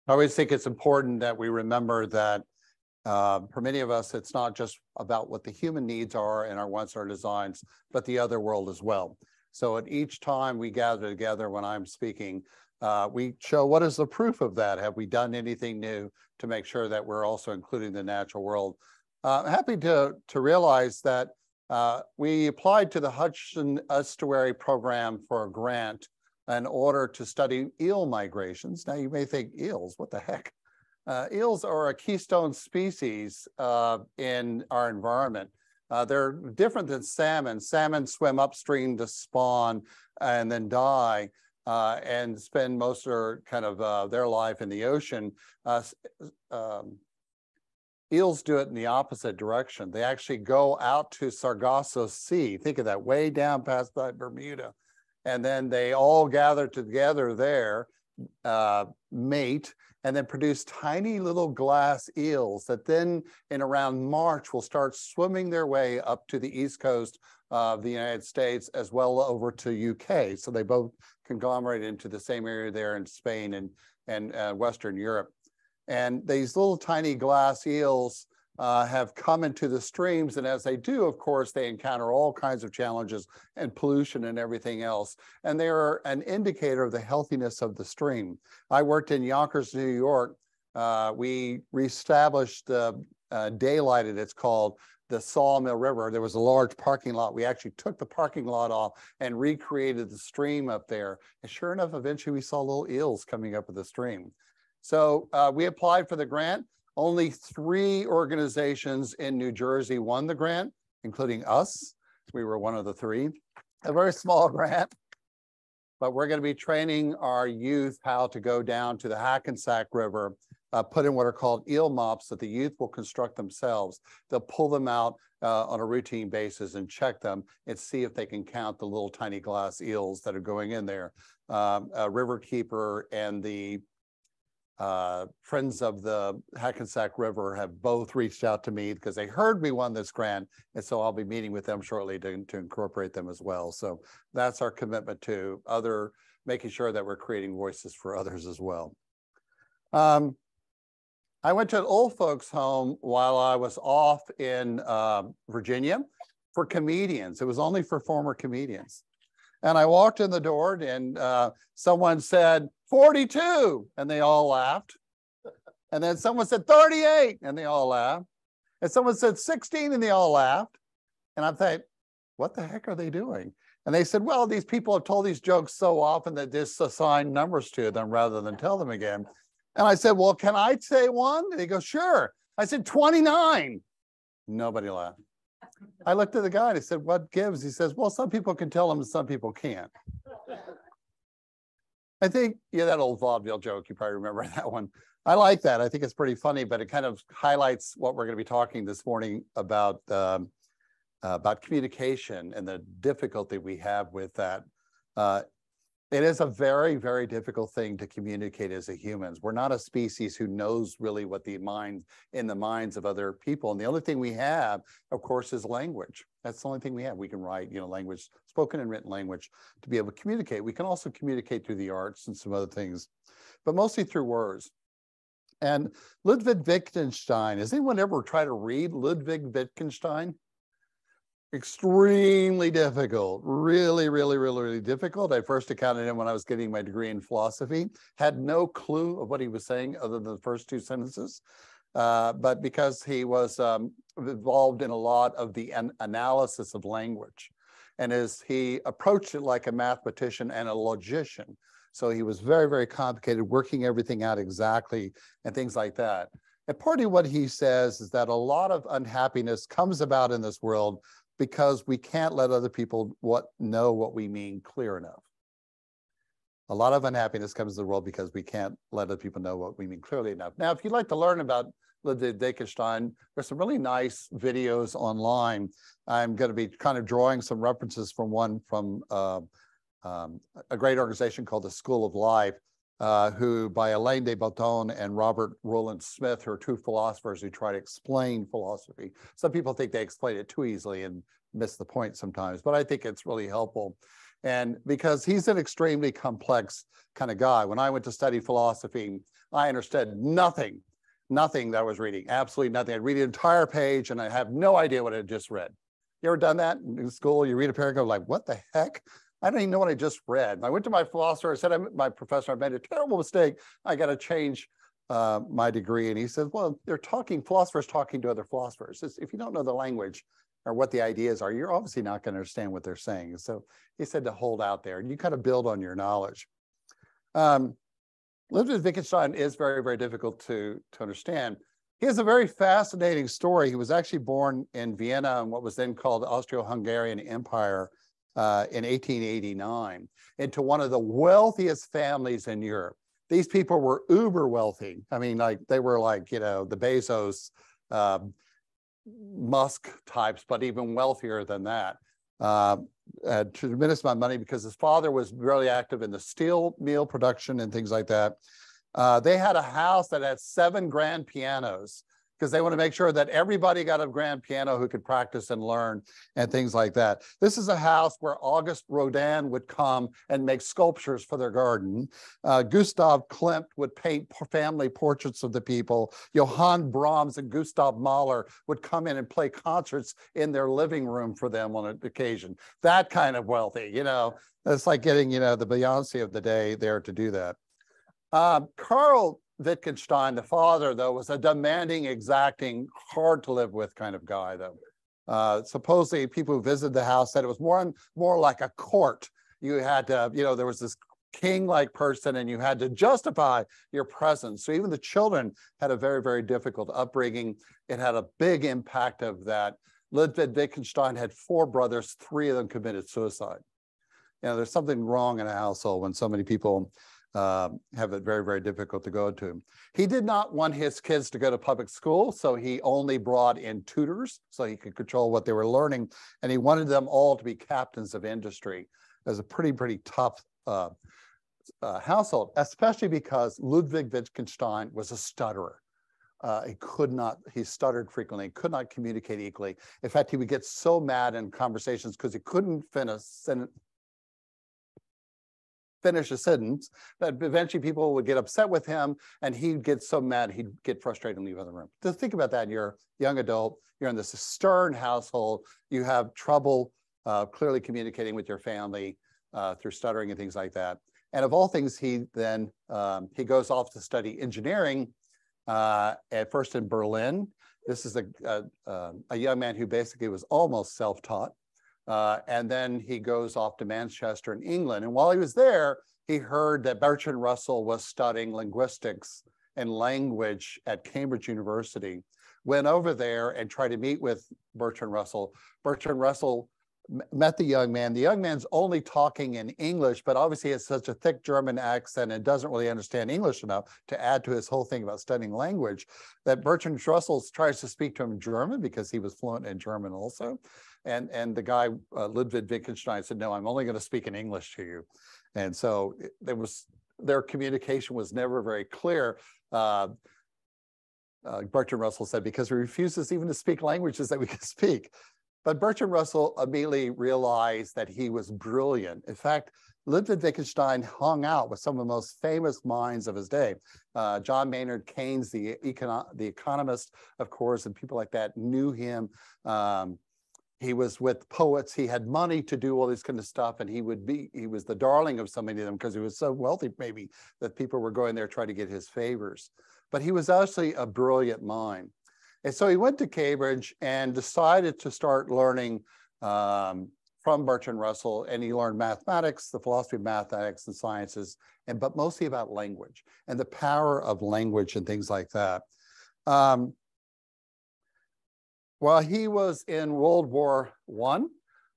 I always think it's important that we remember that for many of us, it's not just about what the human needs are and our wants, our designs, but the other world as well. So at each time we gather together when I'm speaking, we show what is the proof of that? Have we done anything new to make sure that we're also including the natural world? Happy to realize that we applied to the Hudson Estuary Program for a grant in order to study eel migrations. Now you may think, eels, what the heck? Eels are a keystone species in our environment. They're different than salmon. Salmon swim upstream to spawn and then die and spend most of their life in the ocean. Eels do it in the opposite direction. They actually go out to Sargasso Sea. Think of that, way down past Bermuda. And then they all gather together there, mate, and then produce tiny little glass eels that then in around March will start swimming their way up to the east coast of the United States as well over to UK. So they both conglomerate into the same area there in Spain and Western Europe. And these little tiny glass eels have come into the streams. And as they do, of course, they encounter all kinds of challenges and pollution and everything else. And they are an indicator of the healthiness of the stream. I worked in Yonkers, New York. We reestablished daylighted, it's called, the Sawmill River. There was a large parking lot. We actually took the parking lot off and recreated the stream up there. And sure enough, eventually we saw little eels coming up with the stream. So we applied for the grant. Only 3 organizations in New Jersey won the grant, including us. We were one of the 3. A very small grant, but we're going to be training our youth how to go down to the Hackensack River, put in what are called eel mops that the youth will construct themselves. They'll pull them out on a routine basis and check them and see if they can count the little tiny glass eels that are going in there. Riverkeeper and the Friends of the Hackensack River have both reached out to me because they heard we won this grant. And so I'll be meeting with them shortly to incorporate them as well. So that's our commitment to making sure that we're creating voices for others as well. I went to an old folks home while I was off in Virginia for comedians. It was only for former comedians. And I walked in the door and someone said, 42, and they all laughed. And then someone said 38, and they all laughed. And someone said 16, and they all laughed. And I'm thinking, what the heck are they doing? And they said, well, these people have told these jokes so often that just assign numbers to them rather than tell them again. And I said, well, can I say one? And he goes, sure. I said, 29. Nobody laughed. I looked at the guy and I said, what gives? He says, well, some people can tell them and some people can't. I think, yeah, that old vaudeville joke, you probably remember that one. I like that. I think it's pretty funny, but it kind of highlights what we're going to be talking this morning about communication and the difficulty we have with that. It is a very, very difficult thing to communicate as a humans. We're not a species who knows really what in the minds of other people. And the only thing we have, of course, is language. That's the only thing we have. We can write, language, spoken and written language to be able to communicate. We can also communicate through the arts and some other things, but mostly through words. And Ludwig Wittgenstein, has anyone ever tried to read Ludwig Wittgenstein? Extremely difficult, really, really, really, really difficult. I first encountered him when I was getting my degree in philosophy, had no clue of what he was saying other than the first 2 sentences. But because he was involved in a lot of the analysis of language, and as he approached it like a mathematician and a logician. So he was very, very complicated, working everything out exactly and things like that. And partly what he says is that a lot of unhappiness comes about in this world because we can't let other people know what we mean clear enough. A lot of unhappiness comes to the world because we can't let other people know what we mean clearly enough. Now, if you'd like to learn about Ludwig Wittgenstein, there's some really nice videos online. I'm going to be kind of drawing some references from one from a great organization called the School of Life, who by Alain de Botton and Robert Rowland Smith, who are 2 philosophers who try to explain philosophy. Some people think they explain it too easily and miss the point sometimes, but I think it's really helpful. And because he's an extremely complex kind of guy. When I went to study philosophy, I understood nothing that I was reading, absolutely nothing. I'd read an entire page and I have no idea what I just read. You ever done that in school? You read a paragraph like, what the heck? I don't even know what I just read. And I went to my philosopher, I said, my professor, I made a terrible mistake. I got to change my degree. And he says, well, philosophers talking to other philosophers. If you don't know the language or what the ideas are, you're obviously not going to understand what they're saying. So he said to hold out there and you kind of build on your knowledge. Ludwig Wittgenstein is very, very difficult to understand. He has a very fascinating story. He was actually born in Vienna in what was then called the Austro-Hungarian Empire in 1889 into one of the wealthiest families in Europe. These people were uber wealthy. I mean, like they were like, you know, the Bezos, Musk types, but even wealthier than that. A tremendous amount of money because his father was really active in the steel mill production and things like that. They had a house that had 7 grand pianos because they want to make sure that everybody got a grand piano who could practice and learn and things like that. This is a house where August Rodin would come and make sculptures for their garden. Gustav Klimt would paint family portraits of the people. Johann Brahms and Gustav Mahler would come in and play concerts in their living room for them on an occasion. That kind of wealthy, you know, it's like getting, you know, the Beyonce of the day there to do that. Karl Wittgenstein, the father, though, was a demanding, exacting, hard to live with kind of guy, though. Supposedly, people who visited the house said it was more like a court. You had to, you know, there was this king-like person and you had to justify your presence. So even the children had a very, very difficult upbringing. It had a big impact of that. Ludwig Wittgenstein had 4 brothers, 3 of them committed suicide. You know, there's something wrong in a household when so many people have it very, very difficult to go to. He did not want his kids to go to public school, so he only brought in tutors so he could control what they were learning, and he wanted them all to be captains of industry. It was a pretty tough household, especially because Ludwig Wittgenstein was a stutterer. He stuttered frequently, could not communicate equally. In fact, he would get so mad in conversations because he couldn't finish a sentence that eventually people would get upset with him and he'd get so mad he'd get frustrated and leave the room. Just think about that. You're a young adult, you're in this stern household, you have trouble clearly communicating with your family through stuttering and things like that. And of all things, he then he goes off to study engineering at first in Berlin. This is a young man who basically was almost self-taught. And then he goes off to Manchester in England. And while he was there, he heard that Bertrand Russell was studying linguistics and language at Cambridge University. Went over there and tried to meet with Bertrand Russell. Bertrand Russell met the young man. The young man's only talking in English, but obviously has such a thick German accent and doesn't really understand English enough to add to his whole thing about studying language, that Bertrand Russell tries to speak to him in German because he was fluent in German also. And the guy, Ludwig Wittgenstein, said, no, I'm only going to speak in English to you. And so their communication was never very clear. Bertrand Russell said, because he refuses even to speak languages that we can speak. But Bertrand Russell immediately realized that he was brilliant. In fact, Ludwig Wittgenstein hung out with some of the most famous minds of his day. John Maynard Keynes, the economist, of course, and people like that knew him. He was with poets. He had money to do all this kind of stuff, and he was the darling of so many of them because he was so wealthy, maybe, that people were going there trying to get his favors. But he was actually a brilliant mind. And so he went to Cambridge and decided to start learning from Bertrand Russell, and he learned mathematics, the philosophy of mathematics and sciences, but mostly about language and the power of language and things like that. While he was in World War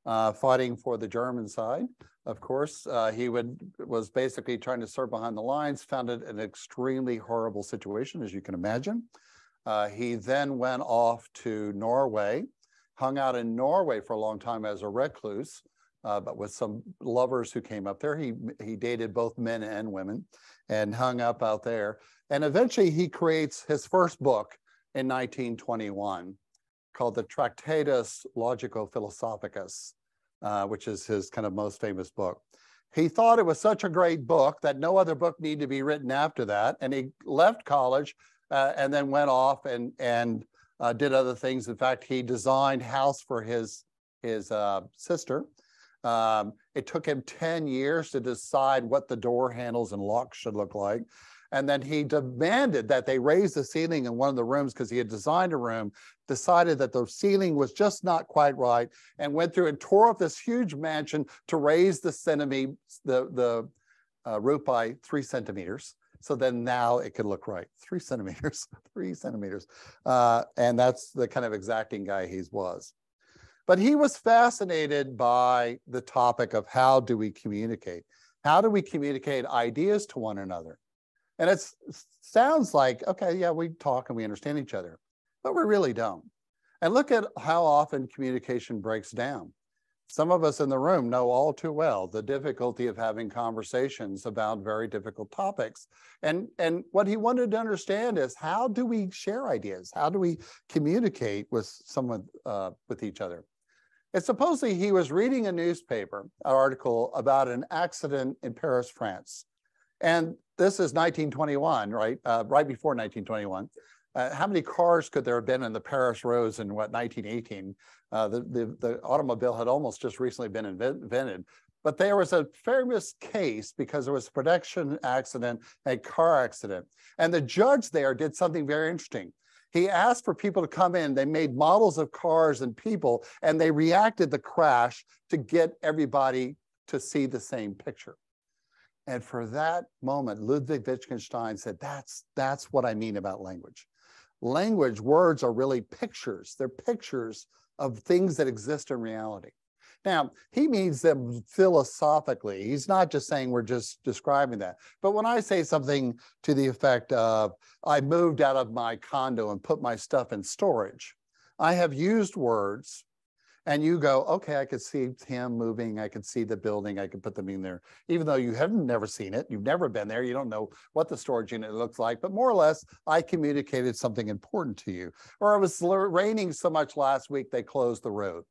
I, fighting for the German side, of course, he was basically trying to serve behind the lines, found it an extremely horrible situation, as you can imagine. He then went off to Norway, hung out in Norway for a long time as a recluse, but with some lovers who came up there. He dated both men and women and hung up out there. And eventually he creates his first book in 1921 called the Tractatus Logico-Philosophicus. which is his kind of most famous book. He thought it was such a great book that no other book needed to be written after that. And he left college and then went off and did other things. In fact, he designed a house for his sister. It took him 10 years to decide what the door handles and locks should look like. And then he demanded that they raise the ceiling in one of the rooms because he had designed a room, decided that the ceiling was just not quite right, and went through and tore up this huge mansion to raise the roof by 3 centimeters. So then now it could look right. 3 centimeters, 3 centimeters. And that's the kind of exacting guy he was. But he was fascinated by the topic of how do we communicate? How do we communicate ideas to one another? And it sounds like, okay, yeah, we talk and we understand each other, but we really don't. And look at how often communication breaks down. Some of us in the room know all too well the difficulty of having conversations about very difficult topics. And what he wanted to understand is, how do we share ideas? How do we communicate with someone, with each other? And supposedly he was reading a newspaper article about an accident in Paris, France. And this is 1921, right? Right before 1921. How many cars could there have been in the Paris roads in, what, 1918? The automobile had almost just recently been invented. But there was a famous case because there was a production accident, a car accident. And the judge there did something very interesting. He asked for people to come in. They made models of cars and people, and they reacted the crash to get everybody to see the same picture. And for that moment, Ludwig Wittgenstein said, that's what I mean about language. Language, words are really pictures. They're pictures of things that exist in reality. Now, he means them philosophically. He's not just saying we're just describing that. But when I say something to the effect of, I moved out of my condo and put my stuff in storage, I have used words, and you go, okay, I could see him moving, I could see the building, I could put them in there. Even though you haven't never seen it, you've never been there, you don't know what the storage unit looks like, but more or less, I communicated something important to you. Or it was raining so much last week, they closed the road.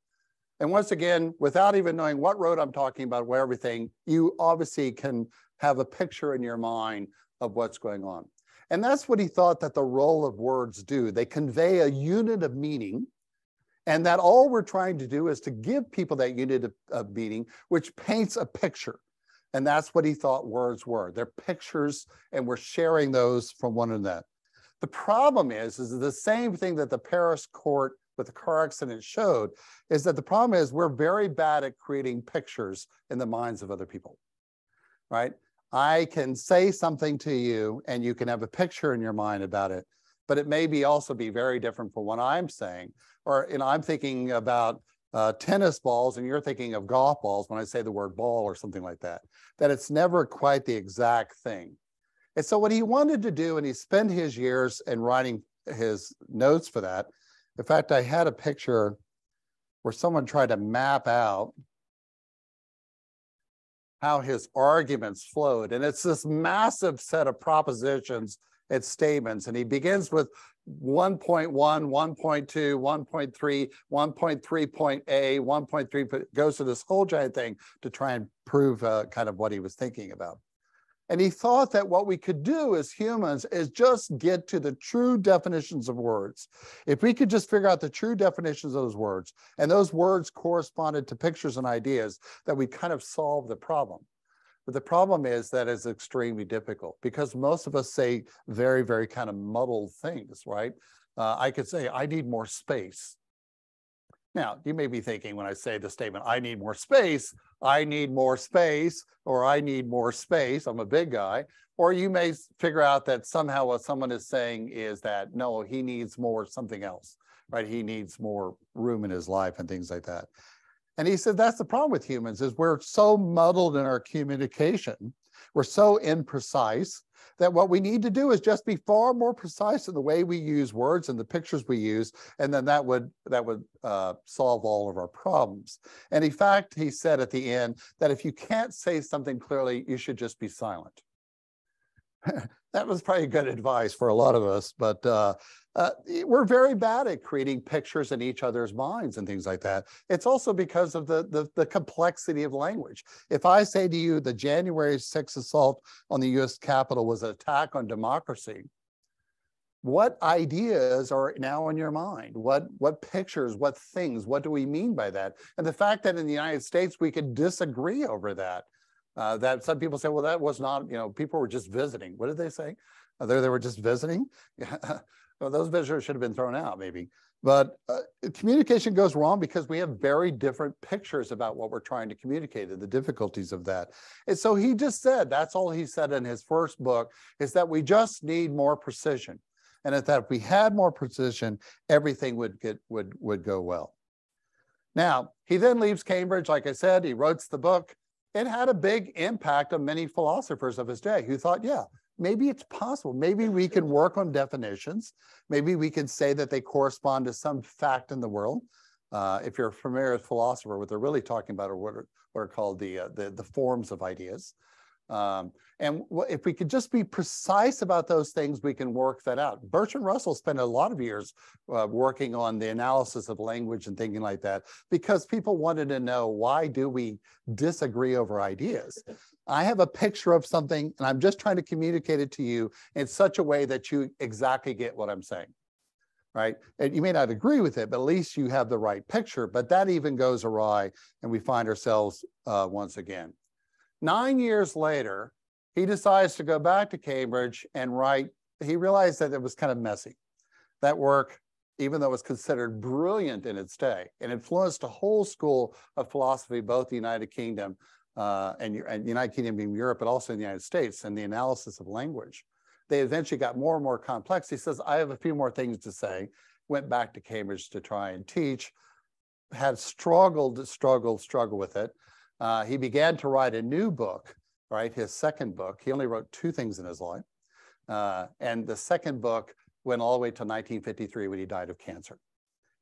And once again, without even knowing what road I'm talking about, where everything, you obviously can have a picture in your mind of what's going on. And that's what he thought that the role of words do. They convey a unit of meaning, and that all we're trying to do is to give people that unit of meaning, which paints a picture. And that's what he thought words were. They're pictures, and we're sharing those from one another. The problem is the same thing that the Paris court with the car accident showed, is that the problem is we're very bad at creating pictures in the minds of other people, right? I can say something to you and you can have a picture in your mind about it, but it may also be very different from what I'm saying. Or I'm thinking about tennis balls and you're thinking of golf balls when I say the word ball or something like that, that it's never quite the exact thing. And so what he wanted to do, and he spent his years in writing his notes for that. In fact, I had a picture where someone tried to map out how his arguments flowed. And it's this massive set of propositions and statements. And he begins with 1.1, 1.2, 1.3, 1.3 point A, 1.3, goes to this whole giant thing to try and prove kind of what he was thinking about. And he thought that what we could do as humans is just get to the true definitions of words. If we could just figure out the true definitions of those words, and those words corresponded to pictures and ideas, that we kind of solve the problem. But the problem is that it's extremely difficult because most of us say very, very kind of muddled things, right? I could say, I need more space. Now, you may be thinking when I say the statement, I need more space, or I need more space, I'm a big guy. Or you may figure out that somehow what someone is saying is that, no, he needs more something else, right? He needs more room in his life and things like that. And he said, that's the problem with humans, is we're so muddled in our communication, we're so imprecise, that what we need to do is just be far more precise in the way we use words and the pictures we use, and then that would solve all of our problems. And in fact, he said at the end that if you can't say something clearly, you should just be silent. That was probably good advice for a lot of us, but we're very bad at creating pictures in each other's minds and things like that. It's also because of the complexity of language. If I say to you the January 6th assault on the US Capitol was an attack on democracy, what ideas are now in your mind? What pictures, what things, what do we mean by that? And the fact that in the United States, we could disagree over that. That some people say, well, that was not, people were just visiting. What did they say? They were just visiting? Well, those visitors should have been thrown out maybe. But communication goes wrong because we have very different pictures about what we're trying to communicate and the difficulties of that. And so he just said, that's all he said in his first book, is that we just need more precision. And that if we had more precision, everything would go well. Now, he then leaves Cambridge. Like I said, he writes the book. It had a big impact on many philosophers of his day who thought, yeah, maybe it's possible. Maybe we can work on definitions. Maybe we can say that they correspond to some fact in the world. If you're familiar with philosopher, what they're really talking about are what are called the forms of ideas. And if we could just be precise about those things, we can work that out. Bertrand Russell spent a lot of years working on the analysis of language and thinking like that, because people wanted to know, why do we disagree over ideas? I have a picture of something, and I'm just trying to communicate it to you in such a way that you exactly get what I'm saying, right? And you may not agree with it, but at least you have the right picture. But that even goes awry, and we find ourselves once again. 9 years later, he decides to go back to Cambridge and write. He realized that it was kind of messy. That work, even though it was considered brilliant in its day, and influenced a whole school of philosophy, both the United Kingdom and United Kingdom being Europe, but also in the United States, and the analysis of language. They eventually got more and more complex. He says, I have a few more things to say. Went back to Cambridge to try and teach. Had struggled with it. He began to write a new book, right? His second book. He only wrote 2 things in his life. And the second book went all the way to 1953 when he died of cancer.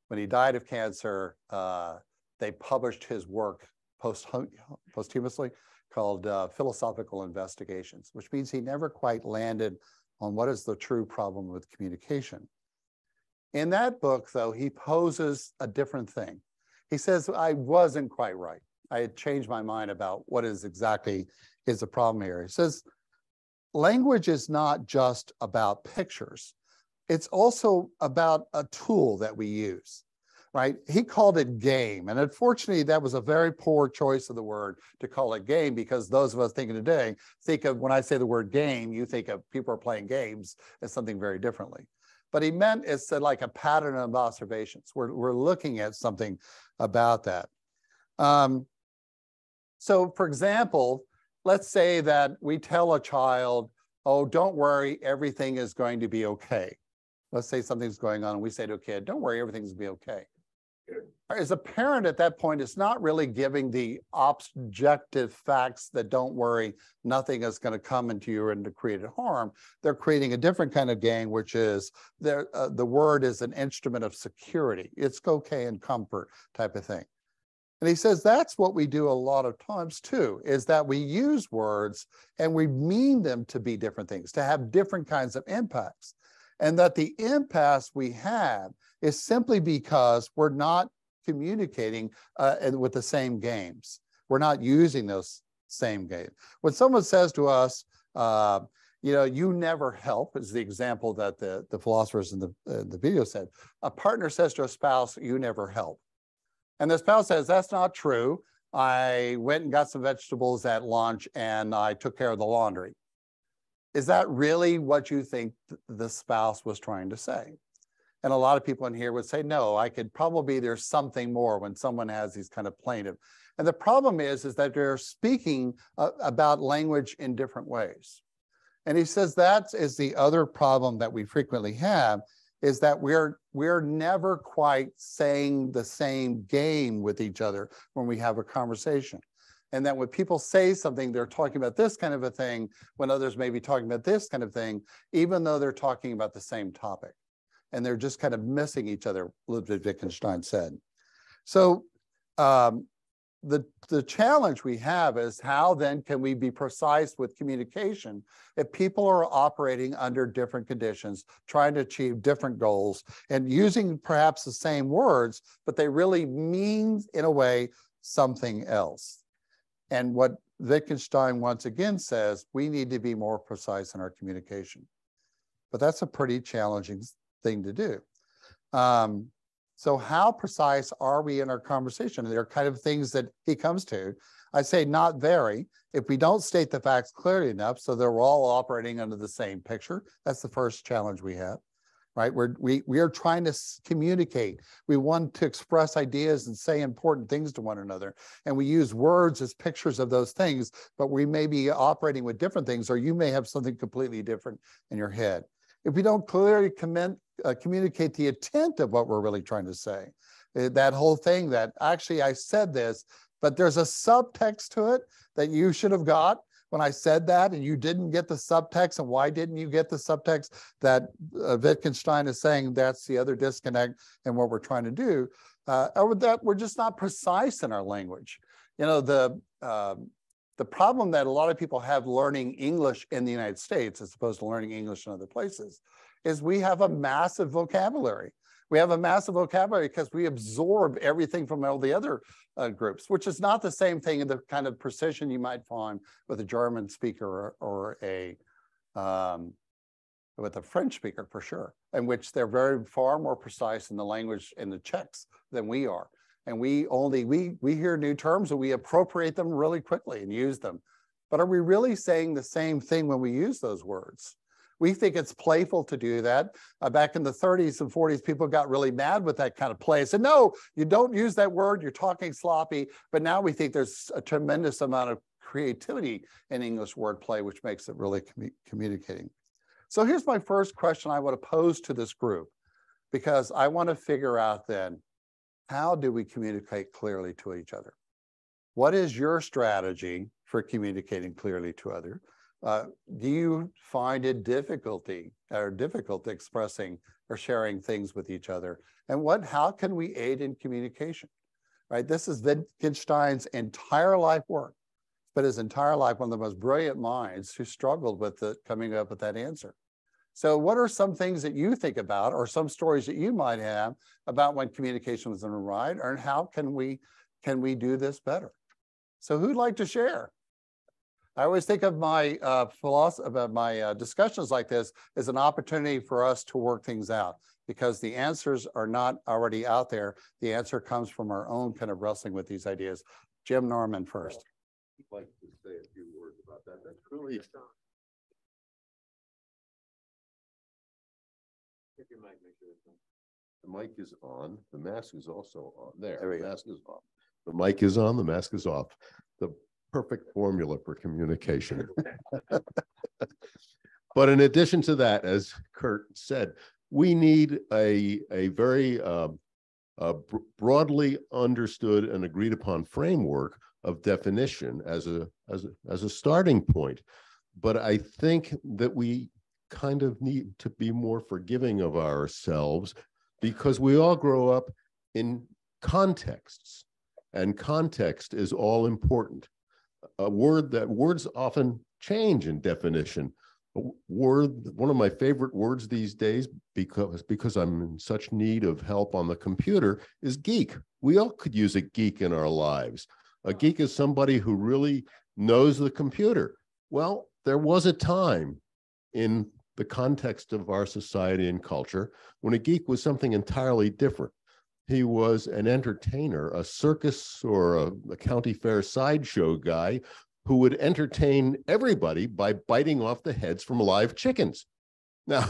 When he died of cancer, they published his work posthumously called Philosophical Investigations, which means he never quite landed on what is the true problem with communication. In that book, though, he poses a different thing. He says, I wasn't quite right. I had changed my mind about what is exactly is the problem here. He says, language is not just about pictures. It's also about a tool that we use, right? He called it game. And unfortunately, that was a very poor choice of the word to call it game, because those of us thinking today think of, when I say the word game, you think of people are playing games as something very differently. But he meant it's like a pattern of observations. We're looking at something about that. So for example, let's say that we tell a child, oh, don't worry, everything is going to be okay. Let's say something's going on and we say to a kid, don't worry, everything's going to be okay. As a parent at that point, it's not really giving the objective facts that don't worry, nothing is going to come into you and to create harm. They're creating a different kind of game, which is the word is an instrument of security. It's okay and comfort type of thing. And he says that's what we do a lot of times too, is that we use words and we mean them to be different things, to have different kinds of impacts. And that the impasse we have is simply because we're not communicating with the same games. We're not using those same games. When someone says to us, you never help, is the example that the philosophers in the video said. A partner says to a spouse, you never help. And the spouse says, that's not true. I went and got some vegetables at lunch and I took care of the laundry. Is that really what you think the spouse was trying to say? And a lot of people in here would say, no, there's something more when someone has these kind of plaintive. And the problem is that they're speaking about language in different ways. And he says that is the other problem that we frequently have, is that we're never quite saying the same game with each other when we have a conversation. And that when people say something, they're talking about this kind of a thing, when others may be talking about this kind of thing, even though they're talking about the same topic. And they're just kind of missing each other, Ludwig Wittgenstein said. So the challenge we have is how then can we be precise with communication if people are operating under different conditions, trying to achieve different goals and using perhaps the same words, but they really mean in a way something else. And what Wittgenstein once again says, we need to be more precise in our communication. But that's a pretty challenging thing to do. So how precise are we in our conversation? There are kind of things that he comes to. I say not very. If we don't state the facts clearly enough so that we're all operating under the same picture, that's the first challenge we have, right? We are trying to communicate. We want to express ideas and say important things to one another. And we use words as pictures of those things, but we may be operating with different things, or you may have something completely different in your head. If we don't clearly communicate the intent of what we're really trying to say, that whole thing that actually I said this, but there's a subtext to it that you should have got when I said that, and you didn't get the subtext, and why didn't you get the subtext? That Wittgenstein is saying that's the other disconnect in what we're trying to do, or that we're just not precise in our language. You know, the problem that a lot of people have learning English in the United States as opposed to learning English in other places is we have a massive vocabulary. We have a massive vocabulary because we absorb everything from all the other groups, which is not the same thing in the kind of precision you might find with a German speaker or with a French speaker for sure, in which they're far more precise in the language in the Czechs than we are. And we hear new terms and we appropriate them really quickly and use them. But are we really saying the same thing when we use those words? We think it's playful to do that. Back in the 30s and 40s, people got really mad with that kind of play. Said, no, you don't use that word, you're talking sloppy. But now we think there's a tremendous amount of creativity in English wordplay, which makes it really communicating. So here's my first question I want to pose to this group, because I want to figure out then, how do we communicate clearly to each other? What is your strategy for communicating clearly to others? Do you find it difficult expressing or sharing things with each other? And how can we aid in communication? Right? This is Wittgenstein's entire life work, but his entire life, one of the most brilliant minds who struggled with coming up with that answer. So what are some things that you think about, or some stories that you might have about when communication was done right, or how can we do this better? So who'd like to share? I always think of my discussions like this as an opportunity for us to work things out, because the answers are not already out there. The answer comes from our own kind of wrestling with these ideas. Jim Norman first. I'd like to say a few words about that. That's really the mic is on. The mask is also on. There we go. The mask is off. The mic is on. The mask is off. The perfect formula for communication. But in addition to that, as Curt said, we need a very broadly understood and agreed upon framework of definition as a starting point. But I think that we kind of need to be more forgiving of ourselves, because we all grow up in contexts, and context is all important. Words often change in definition. One of my favorite words these days, because I'm in such need of help on the computer, is geek. We all could use a geek in our lives. A geek is somebody who really knows the computer. Well, there was a time in the context of our society and culture when a geek was something entirely different. He was an entertainer, a circus or a county fair sideshow guy who would entertain everybody by biting off the heads from live chickens. Now,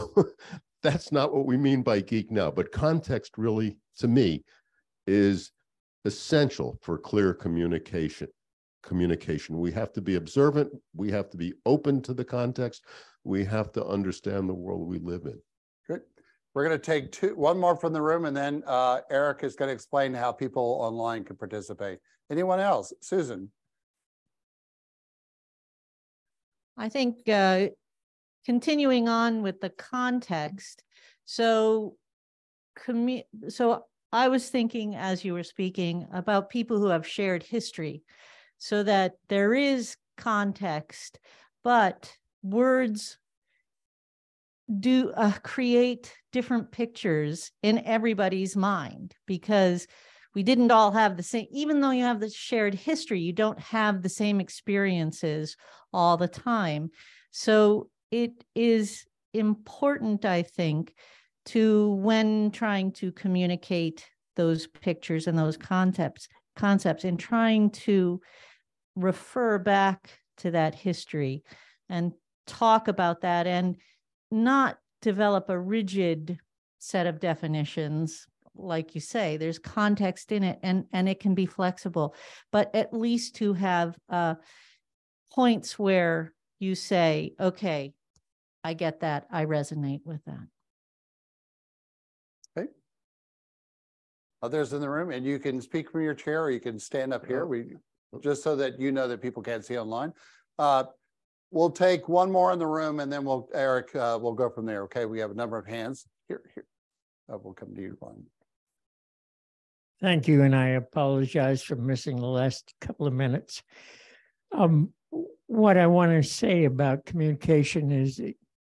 that's not what we mean by geek now, but context really, to me, is essential for clear communication. We have to be observant. We have to be open to the context. We have to understand the world we live in. Good. We're going to take one more from the room, and then Eric is going to explain how people online can participate. Anyone else? Susan. I think continuing on with the context, so I was thinking as you were speaking about people who have shared history, so that there is context, but words do create different pictures in everybody's mind, because we didn't all have the same, even though you have the shared history, you don't have the same experiences all the time. So it is important, I think, to, when trying to communicate those pictures and those concepts, and trying to refer back to that history and talk about that, and not develop a rigid set of definitions. Like you say, there's context in it, and it can be flexible, but at least to have points where you say, okay, I get that, I resonate with that. Okay. Others in the room, and you can speak from your chair, or you can stand up here. We just so that you know that people can't see online. We'll take one more in the room, and then Eric, we'll go from there. Okay, we have a number of hands here. We'll come to you, Ron. Thank you, and I apologize for missing the last couple of minutes. What I want to say about communication is,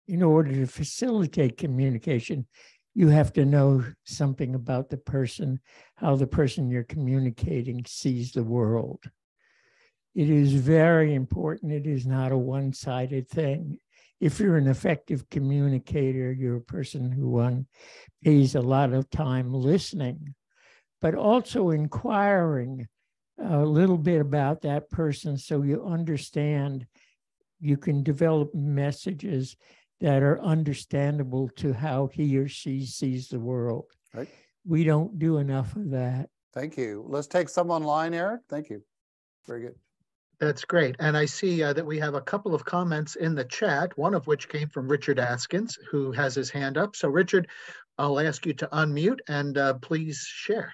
in order to facilitate communication, you have to know something about the person, how the person you're communicating sees the world. It is very important. It is not a one-sided thing. If you're an effective communicator, you're a person who pays a lot of time listening, but also inquiring a little bit about that person, so you understand, you can develop messages that are understandable to how he or she sees the world. Right. We don't do enough of that. Thank you. Let's take some online, Eric. Thank you. Very good. That's great. And I see that we have a couple of comments in the chat, one of which came from Richard Askins, who has his hand up. So Richard, I'll ask you to unmute and please share.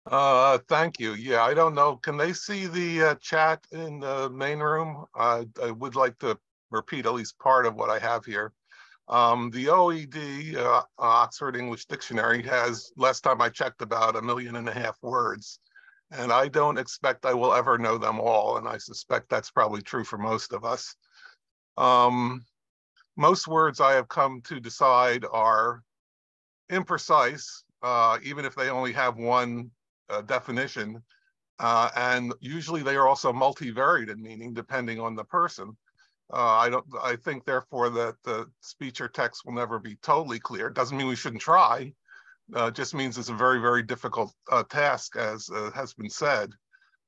Thank you. Yeah, I don't know. Can they see the chat in the main room? I would like to repeat at least part of what I have here. The OED, Oxford English Dictionary, has, last time I checked, about 1.5 million words. And I don't expect I will ever know them all. And I suspect that's probably true for most of us. Most words I have come to decide are imprecise, even if they only have one definition. And usually they are also multivariate in meaning, depending on the person. I think, therefore, that the speech or text will never be totally clear. It doesn't mean we shouldn't try. Just means it's a very, very difficult task, as has been said.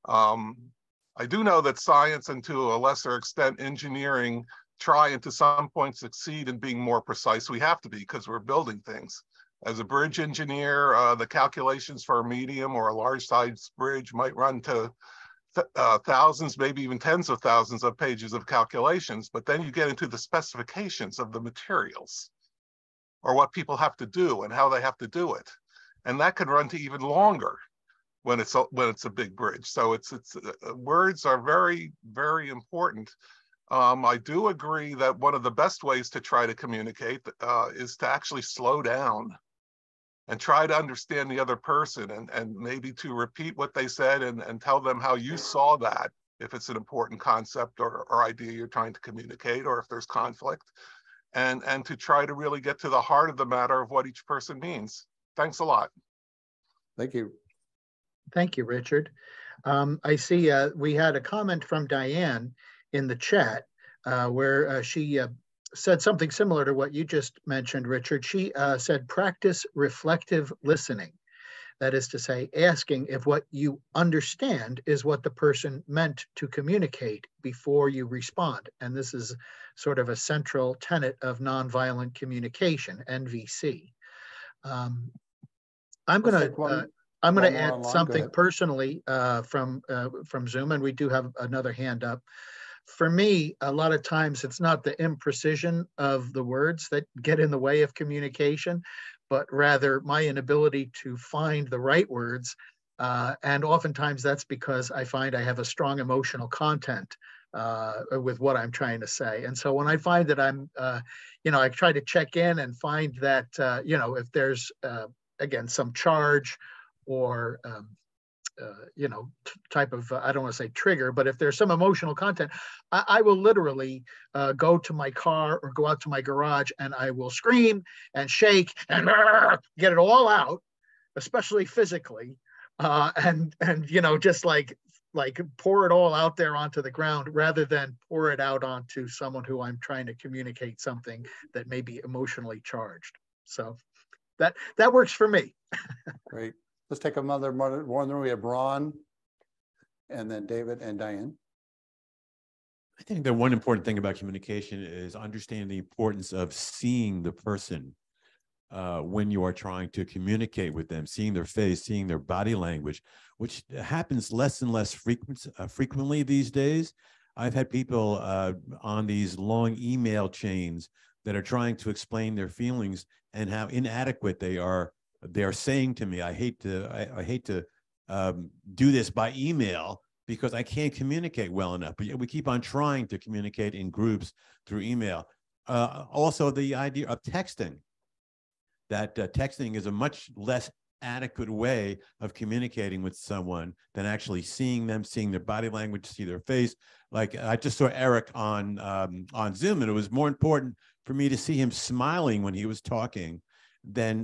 I do know that science, and to a lesser extent engineering, try and to some point succeed in being more precise. We have to be, because we're building things. As a bridge engineer, the calculations for a medium or a large size bridge might run to thousands, maybe even tens of thousands of pages of calculations, but then you get into the specifications of the materials, or what people have to do and how they have to do it. And that can run to even longer when it's a big bridge. So words are very, very important. I do agree that one of the best ways to try to communicate is to actually slow down and try to understand the other person, and maybe to repeat what they said and tell them how you saw that, if it's an important concept or idea you're trying to communicate, or if there's conflict. And to try to really get to the heart of the matter of what each person means. Thanks a lot. Thank you. Thank you, Richard. I see we had a comment from Diane in the chat where she said something similar to what you just mentioned, Richard. She said, practice reflective listening. That is to say, asking if what you understand is what the person meant to communicate before you respond. And this is sort of a central tenet of nonviolent communication, NVC. I'm going to add something personally from Zoom, and we do have another hand up. For me, a lot of times it's not the imprecision of the words that get in the way of communication, but rather my inability to find the right words. And oftentimes that's because I find I have a strong emotional content with what I'm trying to say. And so when I find that I'm, I try to check in and find that, if there's again, some charge or type of, I don't want to say trigger, but if there's some emotional content, I will literally go to my car or go out to my garage and I will scream and shake and get it all out, especially physically, and just like pour it all out there onto the ground rather than pour it out onto someone who I'm trying to communicate something that may be emotionally charged. So that works for me. Great. Let's take another one. We have Ron, and then David and Diane. I think the one important thing about communication is understanding the importance of seeing the person when you are trying to communicate with them, seeing their face, seeing their body language, which happens less and less frequently these days. I've had people on these long email chains that are trying to explain their feelings and how inadequate they are. They're saying to me, I hate to do this by email because I can't communicate well enough. But we keep on trying to communicate in groups through email. Also, the idea of texting, that texting is a much less adequate way of communicating with someone than actually seeing them, seeing their body language, see their face. Like I just saw Eric on Zoom, and it was more important for me to see him smiling when he was talking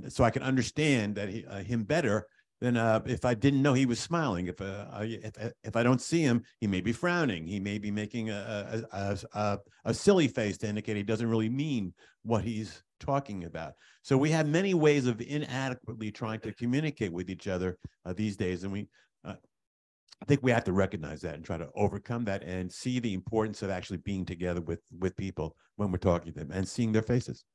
so I can understand that him better than if I didn't know he was smiling. If I don't see him, he may be frowning. He may be making a silly face to indicate he doesn't really mean what he's talking about. So we have many ways of inadequately trying to communicate with each other these days, and I think we have to recognize that and try to overcome that and see the importance of actually being together with people when we're talking to them and seeing their faces.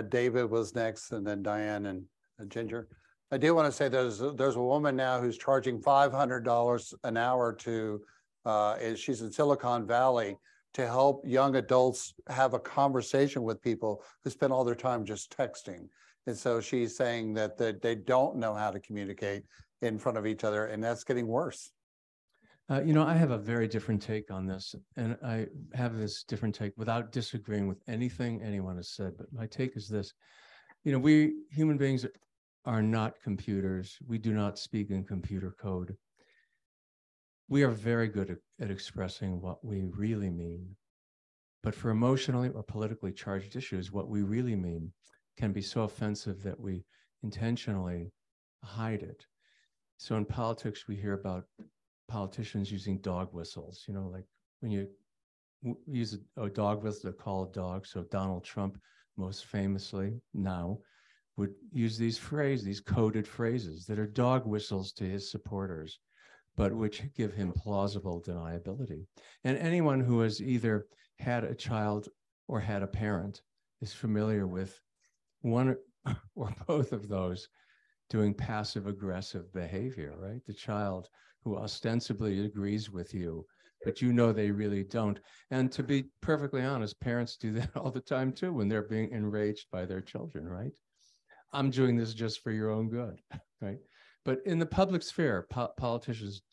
David was next, and then Diane and Ginger. I do want to say there's a woman now who's charging $500 an hour she's in Silicon Valley to help young adults have a conversation with people who spend all their time just texting. And so she's saying that they don't know how to communicate in front of each other, and that's getting worse. I have a very different take on this, and I have this different take without disagreeing with anything anyone has said. But my take is this: we human beings are not computers. We do not speak in computer code. We are very good at expressing what we really mean. But for emotionally or politically charged issues, what we really mean can be so offensive that we intentionally hide it. So in politics, we hear about politicians using dog whistles, like when you use a dog whistle to call a dog. So Donald Trump, most famously now, would use these coded phrases that are dog whistles to his supporters, but which give him plausible deniability. And anyone who has either had a child or had a parent is familiar with one or both of those doing passive aggressive behavior, right? The child who ostensibly agrees with you, but they really don't. And to be perfectly honest, parents do that all the time too when they're being enraged by their children, right? I'm doing this just for your own good, right? But in the public sphere, politicians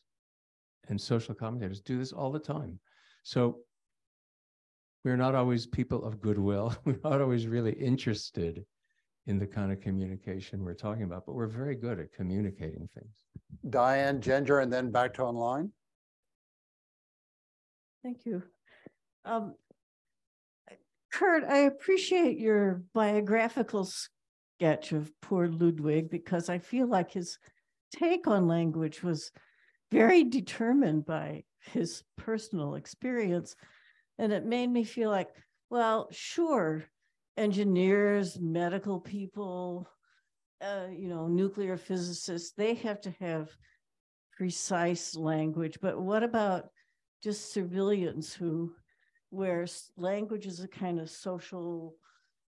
and social commentators do this all the time. So we're not always people of goodwill. We're not always really interested in the kind of communication we're talking about, but we're very good at communicating things. Diane, Ginger, and then back to online. Thank you. Curt, I appreciate your biographical sketch of poor Ludwig, because I feel like his take on language was very determined by his personal experience. And it made me feel like, well, sure, engineers, medical people, nuclear physicists, they have to have precise language. But what about just civilians where language is a kind of social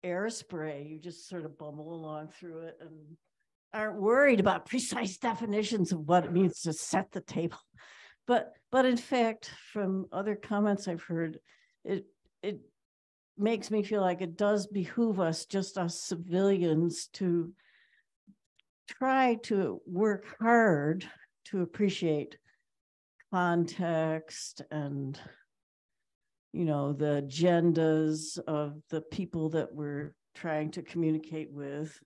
air spray? You just sort of bumble along through it and aren't worried about precise definitions of what it means to set the table. But in fact, from other comments I've heard, it makes me feel like it does behoove us, just us civilians, to try to work hard to appreciate context and, the agendas of the people that we're trying to communicate with,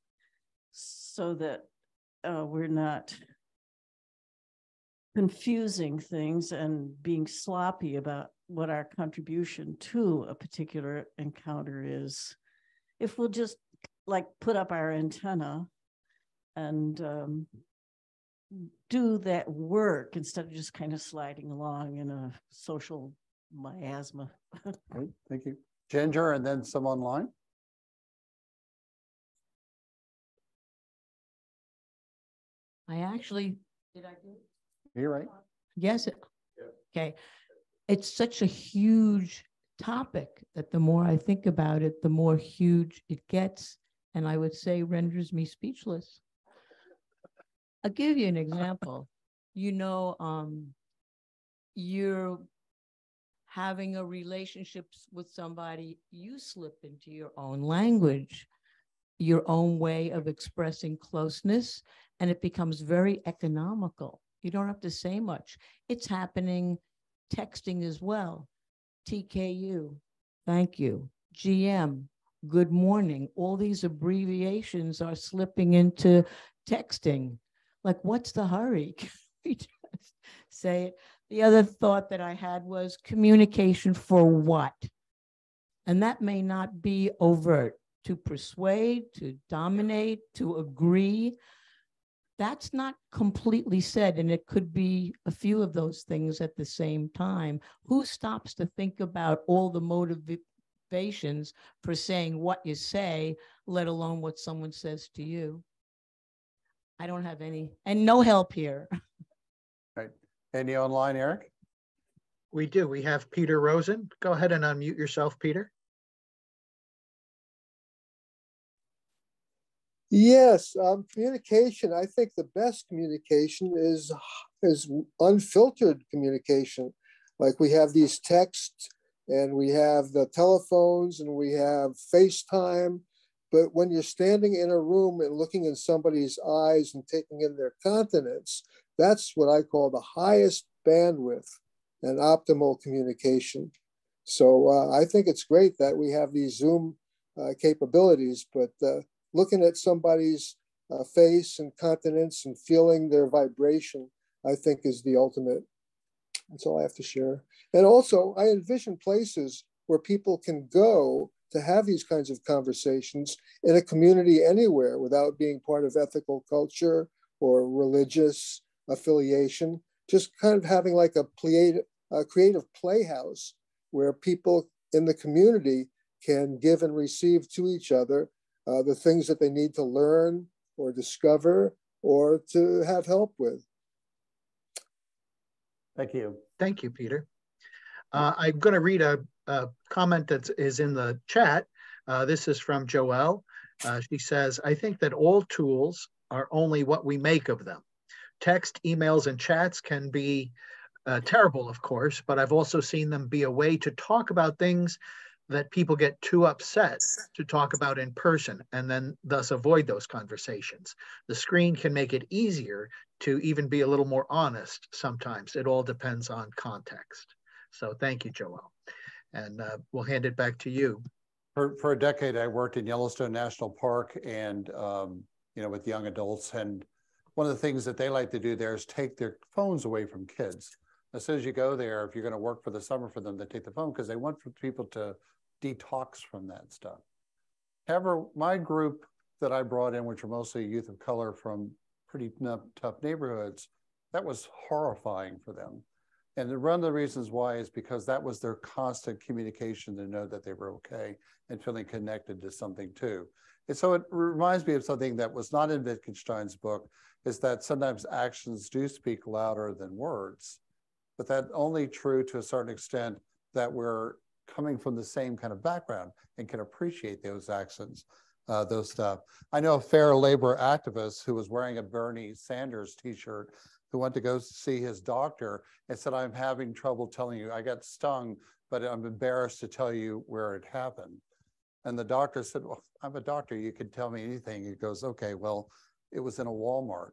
so that we're not confusing things and being sloppy about what our contribution to a particular encounter is. If we'll just like put up our antenna and do that work instead of just kind of sliding along in a social miasma. Great, thank you. Ginger, and then some online. I actually, did I do it? You're right. Yes. Okay. It's such a huge topic that the more I think about it, the more huge it gets. And I would say renders me speechless. I'll give you an example. You know, you're having a relationship with somebody, you slip into your own language, your own way of expressing closeness, and it becomes very economical. You don't have to say much. It's happening texting as well. TKU, thank you. GM, good morning. All these abbreviations are slipping into texting. Like, what's the hurry? Can we just say it? The other thought that I had was communication for what? And that may not be overt. To persuade, to dominate, to agree. That's not completely said, and it could be a few of those things at the same time. Who stops to think about all the motivations for saying what you say, let alone what someone says to you? I don't have any, and no help here. Right. Any online, Eric? We do. We have Peter Rosen. Go ahead and unmute yourself, Peter. Yes, communication. I think the best communication is unfiltered communication. Like we have these texts and we have the telephones and we have FaceTime. But when you're standing in a room and looking in somebody's eyes and taking in their countenance, that's what I call the highest bandwidth and optimal communication. So I think it's great that we have these Zoom capabilities, but looking at somebody's face and countenance and feeling their vibration, I think is the ultimate. That's all I have to share. And also, I envision places where people can go to have these kinds of conversations in a community anywhere without being part of ethical culture or religious affiliation, just kind of having like a creative playhouse where people in the community can give and receive to each other the things that they need to learn or discover or to have help with. Thank you. Thank you, Peter. I'm going to read a comment that is in the chat. This is from Joelle. She says, I think that all tools are only what we make of them. Text, emails, and chats can be terrible, of course, but I've also seen them be a way to talk about things that people get too upset to talk about in person and then thus avoid those conversations. The screen can make it easier to even be a little more honest sometimes. It all depends on context. So thank you, Joelle. And we'll hand it back to you. For a decade, I worked in Yellowstone National Park and with young adults. And one of the things that they like to do there is take their phones away from kids. As soon as you go there, if you're going to work for the summer for them, they take the phone because they want for people to detox from that stuff. However, my group that I brought in, which were mostly youth of color from pretty tough neighborhoods, that was horrifying for them. And one of the reasons why is because that was their constant communication to know that they were okay and feeling connected to something too. And so it reminds me of something that was not in Wittgenstein's book, is that sometimes actions do speak louder than words, but that's only true to a certain extent that we're coming from the same kind of background and can appreciate those actions, those stuff. I know a fair labor activist who was wearing a Bernie Sanders t-shirt who went to go see his doctor and said, I'm having trouble telling you, I got stung, but I'm embarrassed to tell you where it happened. And the doctor said, well, I'm a doctor, you can tell me anything. He goes, okay, well, it was in a Walmart.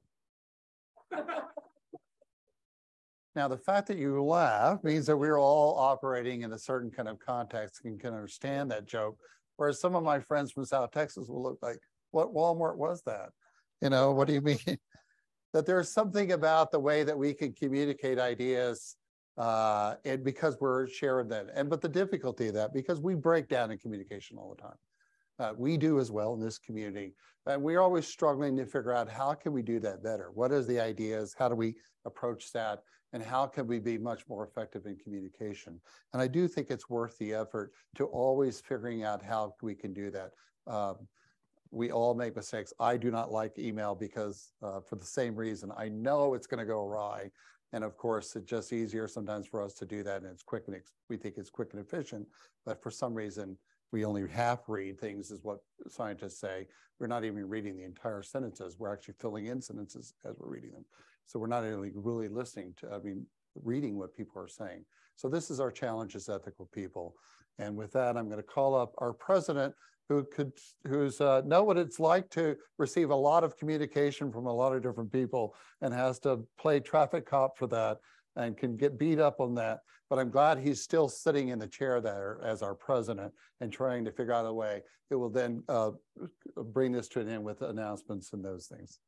Now, the fact that you laugh means that we're all operating in a certain kind of context and can understand that joke. Whereas some of my friends from South Texas will look like, what Walmart was that? You know, what do you mean? That there's something about the way that we can communicate ideas and because we're sharing that. But the difficulty of that, because we break down in communication all the time. We do as well in this community. And we're always struggling to figure out how can we do that better? What is the ideas? How do we approach that? And how can we be much more effective in communication? And I do think it's worth the effort to always figuring out how we can do that. We all make mistakes. I do not like email because for the same reason, I know it's going to go awry. And of course, it's just easier sometimes for us to do that. And it's quick and we think it's quick and efficient. But for some reason, we only half read things is what scientists say. We're not even reading the entire sentences. We're actually filling in sentences as we're reading them. So we're not really listening to, reading what people are saying. So this is our challenge as ethical people. And with that, I'm going to call up our president, who's know what it's like to receive a lot of communication from a lot of different people and has to play traffic cop for that and can get beat up on that. But I'm glad he's still sitting in the chair there as our president and trying to figure out a way that will then bring this to an end with announcements and those things.